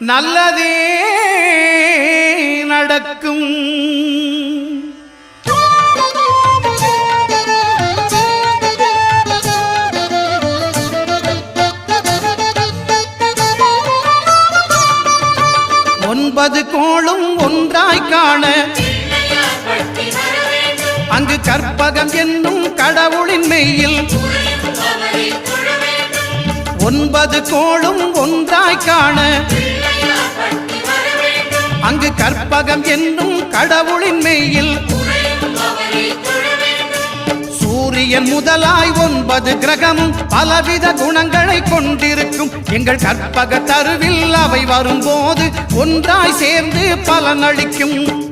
நல்லதே நடக்கும். 9 கோளும் ஒன்றாய் காண அங்கு கற்பகம் என்னும் கடவுளின் மெய்யில் 9 கோளும் ஒன்றாய் காண அங்கு கற்பகம் என்னும் கடவுளின் மெய்யில் சூரியன் முதலாய் 9 கிரகமும் பலவித குணங்களை கொண்டிருக்கும். எங்கள் கற்பக தருவில் அவை வரும்போது ஒன்றாய் சேர்ந்து பலனளிக்கும்.